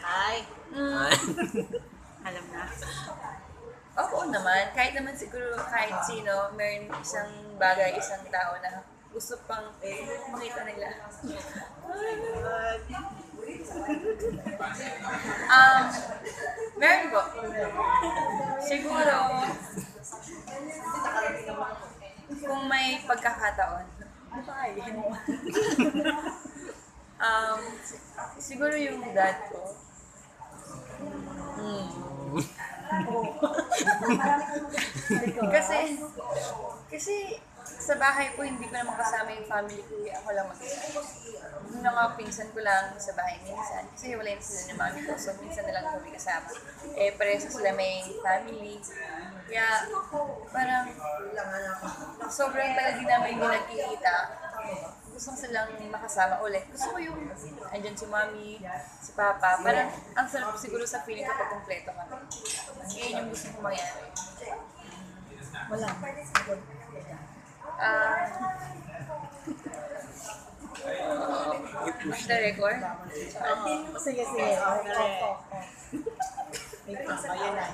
Ay, Ay. alam na. Oo naman, kahit naman siguro kahit sino, meron isang bagay, isang tao na gusto pang makita nila. Um, Meron po. Siguro, kung may pagkakataon, um, siguro yung dad ko. Kasi, kasi sa bahay ko, hindi ko naman kasama yung family ko. Ako lang mag-isa. Yung mga pinsan ko lang sa bahay minsan. Kasi wala na sila ng mami ko. So, minsan na lang kami kasama. Eh, pareho sila may family. Kaya, parang, sobrang tagal din namin hindi nagkikita. Gusto ko silang makasama ulit. Gusto ko yung andyan si mami, si papa. Parang, ang sarap siguro sa feeling kapag kompleto kami. Yun yung gusto ko mangyari. Wala. Off the record? Sige, sige. Okay. Wait lang, ayan na.